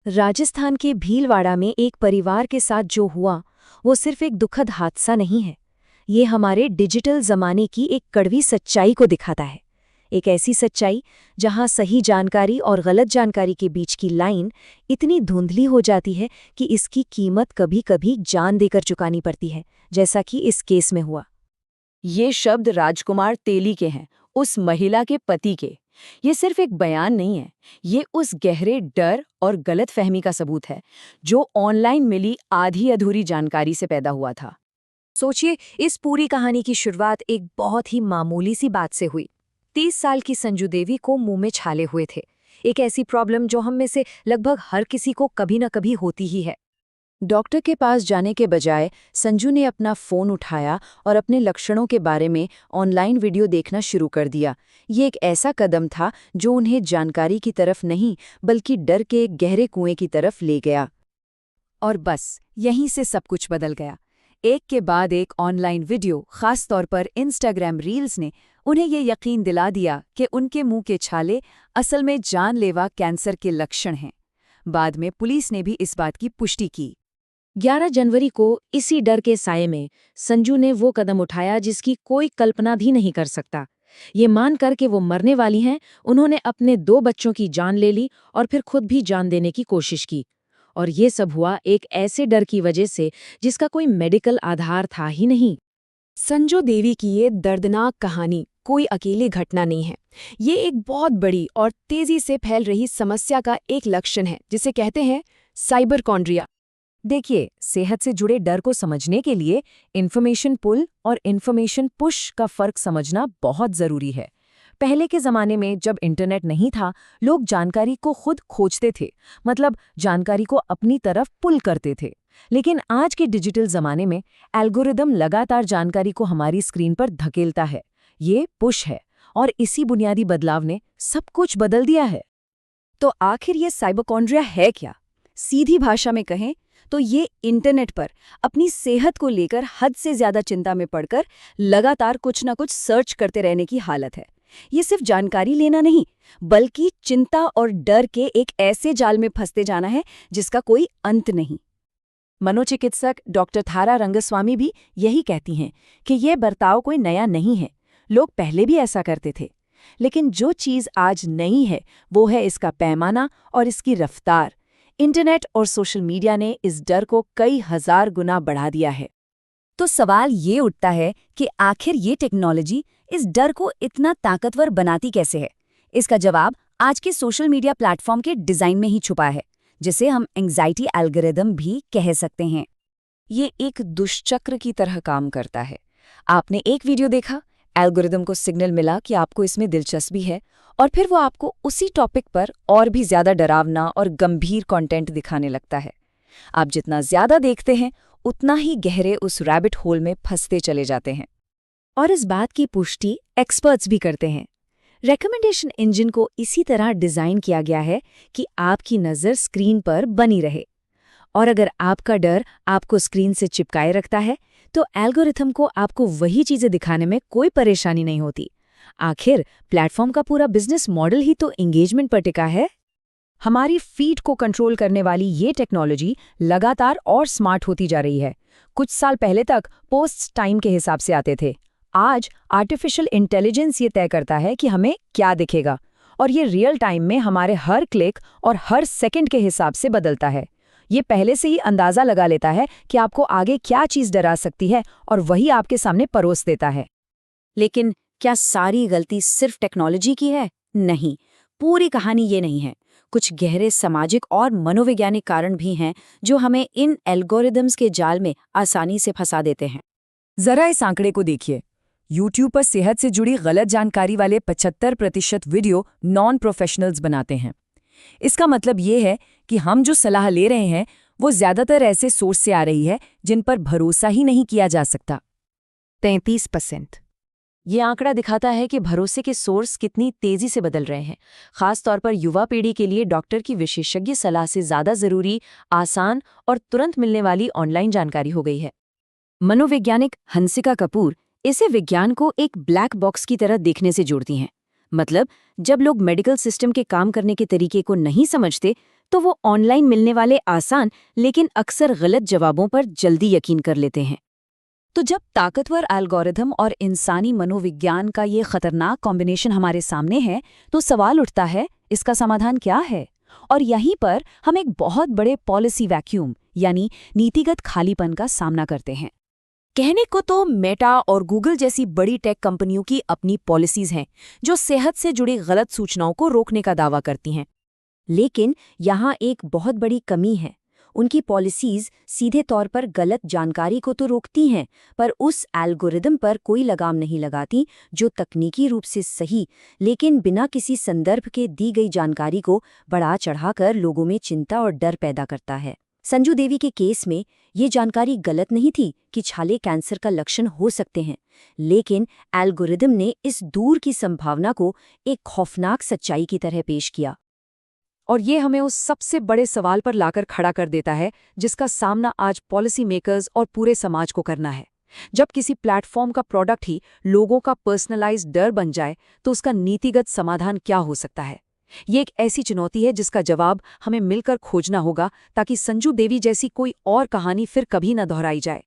राजस्थान के भीलवाड़ा में एक परिवार के साथ जो हुआ वो सिर्फ एक दुखद हादसा नहीं है। ये हमारे डिजिटल जमाने की एक कड़वी सच्चाई को दिखाता है। एक ऐसी सच्चाई जहां सही जानकारी और गलत जानकारी के बीच की लाइन इतनी धुंधली हो जाती है कि इसकी कीमत कभी-कभी जान देकर चुकानी पड़ती है, जैसा कि इस केस में हुआ। ये शब्द राजकुमार तेली के हैं, उस महिला के पति के। ये सिर्फ एक बयान नहीं है, ये उस गहरे डर और गलतफहमी का सबूत है जो ऑनलाइन मिली आधी अधूरी जानकारी से पैदा हुआ था। सोचिए, इस पूरी कहानी की शुरुआत एक बहुत ही मामूली सी बात से हुई। 30 साल की संजू देवी को मुंह में छाले हुए थे। एक ऐसी प्रॉब्लम जो हम में से लगभग हर किसी को कभी न कभी होती ही है। डॉक्टर के पास जाने के बजाय संजू ने अपना फ़ोन उठाया और अपने लक्षणों के बारे में ऑनलाइन वीडियो देखना शुरू कर दिया। ये एक ऐसा कदम था जो उन्हें जानकारी की तरफ नहीं बल्कि डर के एक गहरे कुएं की तरफ ले गया। और बस यहीं से सब कुछ बदल गया। एक के बाद एक ऑनलाइन वीडियो, खास तौर पर इंस्टाग्राम रील्स ने उन्हें ये यकीन दिला दिया कि उनके मुंह के छाले असल में जानलेवा कैंसर के लक्षण हैं। बाद में पुलिस ने भी इस बात की पुष्टि की। 11 जनवरी को इसी डर के साये में संजू ने वो कदम उठाया जिसकी कोई कल्पना भी नहीं कर सकता। ये मानकर कि वो मरने वाली हैं, उन्होंने अपने 2 बच्चों की जान ले ली और फिर खुद भी जान देने की कोशिश की। और ये सब हुआ एक ऐसे डर की वजह से जिसका कोई मेडिकल आधार था ही नहीं। संजू देवी की ये दर्दनाक कहानी कोई अकेली घटना नहीं है। ये एक बहुत बड़ी और तेजी से फैल रही समस्या का एक लक्षण है जिसे कहते हैं साइबरकॉन्ड्रिया। देखिए, सेहत से जुड़े डर को समझने के लिए इन्फॉर्मेशन पुल और इन्फॉर्मेशन पुश का फर्क समझना बहुत जरूरी है। पहले के जमाने में जब इंटरनेट नहीं था, लोग जानकारी को खुद खोजते थे, मतलब जानकारी को अपनी तरफ पुल करते थे। लेकिन आज के डिजिटल जमाने में एल्गोरिदम लगातार जानकारी को हमारी स्क्रीन पर धकेलता है। ये पुश है, और इसी बुनियादी बदलाव ने सब कुछ बदल दिया है। तो आखिर ये साइबरकॉन्ड्रिया है क्या? सीधी भाषा में कहें तो ये इंटरनेट पर अपनी सेहत को लेकर हद से ज्यादा चिंता में पड़कर लगातार कुछ न कुछ सर्च करते रहने की हालत है। ये सिर्फ जानकारी लेना नहीं, बल्कि चिंता और डर के एक ऐसे जाल में फंसते जाना है जिसका कोई अंत नहीं। मनोचिकित्सक डॉक्टर थारा रंगस्वामी भी यही कहती हैं कि यह बर्ताव कोई नया नहीं है। लोग पहले भी ऐसा करते थे, लेकिन जो चीज़ आज नई है वो है इसका पैमाना और इसकी रफ्तार। इंटरनेट और सोशल मीडिया ने इस डर को कई हजार गुना बढ़ा दिया है। तो सवाल ये उठता है कि आखिर ये टेक्नोलॉजी इस डर को इतना ताकतवर बनाती कैसे है? इसका जवाब आज के सोशल मीडिया प्लेटफॉर्म के डिज़ाइन में ही छुपा है, जिसे हम एंग्जाइटी एल्गोरिदम भी कह सकते हैं। ये एक दुष्चक्र की तरह काम करता है। आपने एक वीडियो देखा, एल्गोरिदम को सिग्नल मिला कि आपको इसमें दिलचस्पी है, और फिर वो आपको उसी टॉपिक पर और भी ज्यादा डरावना और गंभीर कंटेंट दिखाने लगता है। आप जितना ज्यादा देखते हैं, उतना ही गहरे उस रैबिट होल में फंसते चले जाते हैं। और इस बात की पुष्टि एक्सपर्ट्स भी करते हैं। रेकमेंडेशन इंजन को इसी तरह डिजाइन किया गया है कि आपकी नज़र स्क्रीन पर बनी रहे, और अगर आपका डर आपको स्क्रीन से चिपकाए रखता है तो एल्गोरिथम को आपको वही चीजें दिखाने में कोई परेशानी नहीं होती। आखिर प्लेटफॉर्म का पूरा बिजनेस मॉडल ही तो एंगेजमेंट पर टिका है। हमारी फीड को कंट्रोल करने वाली ये टेक्नोलॉजी लगातार और स्मार्ट होती जा रही है। कुछ साल पहले तक पोस्ट टाइम के हिसाब से आते थे। आज आर्टिफिशियल इंटेलिजेंस ये तय करता है कि हमें क्या दिखेगा, और ये रियल टाइम में हमारे हर क्लिक और हर सेकंड के हिसाब से बदलता है। ये पहले से ही अंदाजा लगा लेता है कि आपको आगे क्या चीज़ डरा सकती है, और वही आपके सामने परोस देता है। लेकिन क्या सारी गलती सिर्फ टेक्नोलॉजी की है? नहीं, पूरी कहानी ये नहीं है। कुछ गहरे सामाजिक और मनोवैज्ञानिक कारण भी हैं जो हमें इन एल्गोरिदम्स के जाल में आसानी से फंसा देते हैं। जरा इस आंकड़े को देखिए। YouTube पर सेहत से जुड़ी गलत जानकारी वाले 75% वीडियो नॉन प्रोफेशनल्स बनाते हैं। इसका मतलब ये है कि हम जो सलाह ले रहे हैं वो ज्यादातर ऐसे सोर्स से आ रही है जिन पर भरोसा ही नहीं किया जा सकता। 33%। ये आंकड़ा दिखाता है कि भरोसे के सोर्स कितनी तेजी से बदल रहे हैं। खास तौर पर युवा पीढ़ी के लिए डॉक्टर की विशेषज्ञ सलाह से ज्यादा जरूरी, आसान और तुरंत मिलने वाली ऑनलाइन जानकारी हो गई है। मनोवैज्ञानिक हंसिका कपूर इसे विज्ञान को एक ब्लैक बॉक्स की तरह देखने से जोड़ती हैं। मतलब, जब लोग मेडिकल सिस्टम के काम करने के तरीके को नहीं समझते, तो वो ऑनलाइन मिलने वाले आसान लेकिन अक्सर गलत जवाबों पर जल्दी यकीन कर लेते हैं। तो जब ताकतवर एल्गोरिथम और इंसानी मनोविज्ञान का ये खतरनाक कॉम्बिनेशन हमारे सामने है, तो सवाल उठता है, इसका समाधान क्या है? और यहीं पर हम एक बहुत बड़े पॉलिसी वैक्यूम यानी नीतिगत खालीपन का सामना करते हैं। कहने को तो मेटा और गूगल जैसी बड़ी टेक कंपनियों की अपनी पॉलिसीज हैं जो सेहत से जुड़ी गलत सूचनाओं को रोकने का दावा करती हैं। लेकिन यहाँ एक बहुत बड़ी कमी है। उनकी पॉलिसीज सीधे तौर पर गलत जानकारी को तो रोकती हैं, पर उस एल्गोरिदम पर कोई लगाम नहीं लगाती जो तकनीकी रूप से सही लेकिन बिना किसी संदर्भ के दी गई जानकारी को बढ़ा चढ़ाकर लोगों में चिंता और डर पैदा करता है। संजू देवी के केस में ये जानकारी गलत नहीं थी कि छाले कैंसर का लक्षण हो सकते हैं, लेकिन एल्गोरिदम ने इस दूर की संभावना को एक खौफनाक सच्चाई की तरह पेश किया। और ये हमें उस सबसे बड़े सवाल पर लाकर खड़ा कर देता है जिसका सामना आज पॉलिसी मेकर्स और पूरे समाज को करना है। जब किसी प्लेटफॉर्म का प्रोडक्ट ही लोगों का पर्सनलाइज्ड डर बन जाए तो उसका नीतिगत समाधान क्या हो सकता है? ये एक ऐसी चुनौती है जिसका जवाब हमें मिलकर खोजना होगा ताकि संजू देवी जैसी कोई और कहानी फिर कभी न दोहराई जाए।